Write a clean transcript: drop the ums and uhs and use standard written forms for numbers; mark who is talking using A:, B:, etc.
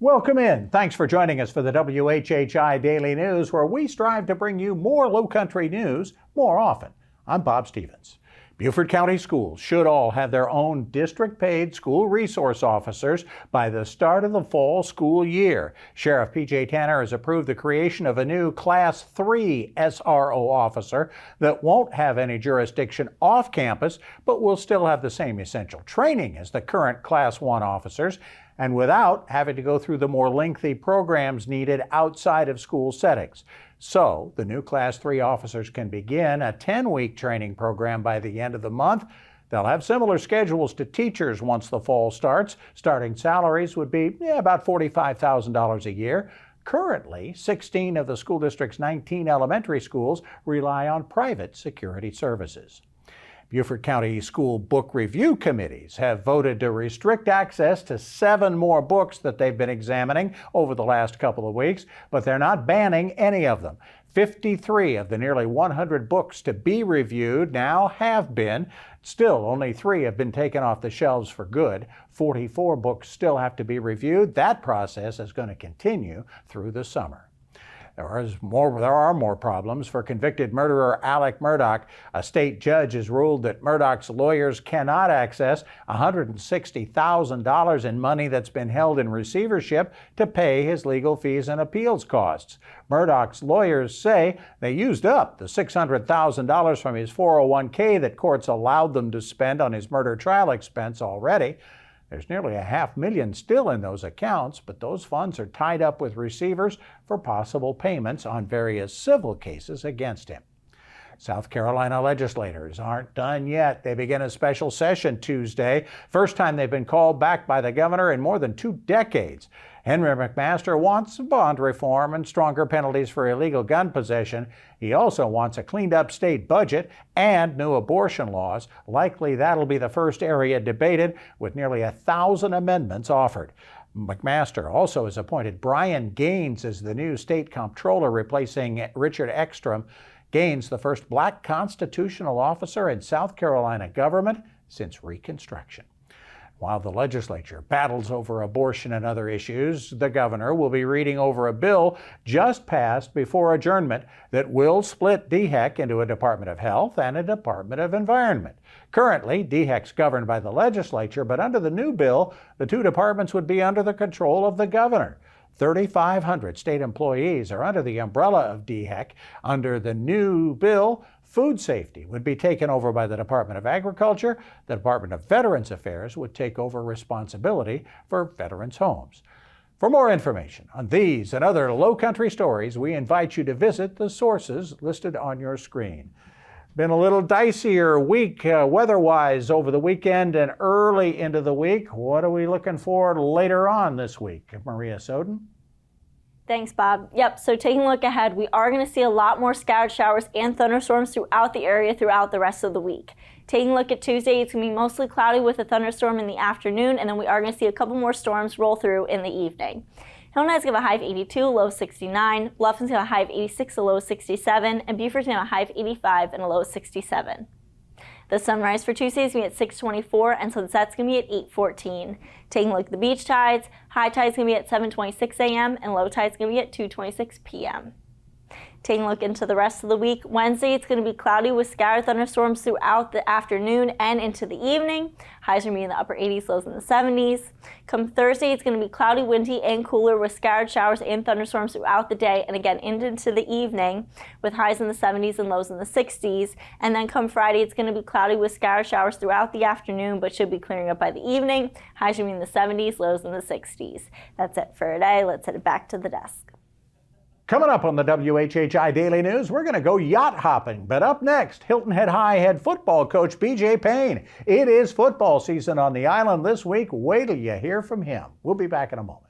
A: Welcome in. Thanks for joining us for the WHHI Daily News, where we strive to bring you more Lowcountry news more often. I'm Bob Stevens. Beaufort County schools should all have their own district-paid school resource officers by the start of the fall school year. Sheriff P.J. Tanner has approved the creation of a new Class 3 SRO officer that won't have any jurisdiction off campus, but will still have the same essential training as the current Class 1 officers, and without having to go through the more lengthy programs needed outside of school settings. So, the new Class 3 officers can begin a 10-week training program by the end of the month. They'll have similar schedules to teachers once the fall starts. Starting salaries would be about $45,000 a year. Currently, 16 of the school district's 19 elementary schools rely on private security services. Beaufort County School Book Review Committees have voted to restrict access to 7 more books that they've been examining over the last couple of weeks, but they're not banning any of them. 53 of the nearly 100 books to be reviewed now have been. Still, only 3 have been taken off the shelves for good. 44 books still have to be reviewed. That process is going to continue through the summer. There are more problems for convicted murderer Alec Murdaugh. A state judge has ruled that Murdaugh's lawyers cannot access $160,000 in money that's been held in receivership to pay his legal fees and appeals costs. Murdaugh's lawyers say they used up the $600,000 from his 401k that courts allowed them to spend on his murder trial expense already. There's nearly $500,000 still in those accounts, but those funds are tied up with receivers for possible payments on various civil cases against him. South Carolina legislators aren't done yet. They begin a special session Tuesday, first time they've been called back by the governor in more than 2 decades. Henry McMaster wants bond reform and stronger penalties for illegal gun possession. He also wants a cleaned-up state budget and new abortion laws. Likely that'll be the first area debated, with nearly 1,000 amendments offered. McMaster also has appointed Brian Gaines as the new state comptroller, replacing Richard Ekstrom. Gaines, the first black constitutional officer in South Carolina government since Reconstruction. While the legislature battles over abortion and other issues, the governor will be reading over a bill just passed before adjournment that will split DHEC into a Department of Health and a Department of Environment. Currently, DHEC's governed by the legislature, but under the new bill, the 2 departments would be under the control of the governor. 3,500 state employees are under the umbrella of DHEC. Under the new bill, food safety would be taken over by the Department of Agriculture. The Department of Veterans Affairs would take over responsibility for veterans' homes. For more information on these and other Lowcountry stories, we invite you to visit the sources listed on your screen. Been a little dicier week weather-wise over the weekend and early into the week. What are we looking for later on this week? Maria Soden?
B: Thanks, Bob. Yep, so taking a look ahead, we are going to see a lot more scattered showers and thunderstorms throughout the area throughout the rest of the week. Taking a look at Tuesday, it's going to be mostly cloudy with a thunderstorm in the afternoon, and then we are going to see a couple more storms roll through in the evening. Hilton is going to have a high of 82, low 69. Bluffton's going to have a high of 86, a low 67. And Beaufort's going to have a high of 85 and a low 67. The sunrise for Tuesday is going to be at 6:24 and sunset's going to be at 8:14. Taking a look at the beach tides, high tide's going to be at 7:26 a.m. and low tide's going to be at 2:26 p.m. Taking a look into the rest of the week, Wednesday it's going to be cloudy with scattered thunderstorms throughout the afternoon and into the evening. Highs are going to be in the upper 80s, lows in the 70s. Come Thursday, it's going to be cloudy, windy, and cooler with scattered showers and thunderstorms throughout the day and again into the evening with highs in the 70s and lows in the 60s. And then come Friday, it's going to be cloudy with scattered showers throughout the afternoon, but should be clearing up by the evening. Highs are going to be in the 70s, lows in the 60s. That's it for today. Let's head back to the desk.
A: Coming up on the WHHI Daily News, we're going to go yacht hopping. But up next, Hilton head football coach B.J. Payne. It is football season on the island this week. Wait till you hear from him. We'll be back in a moment.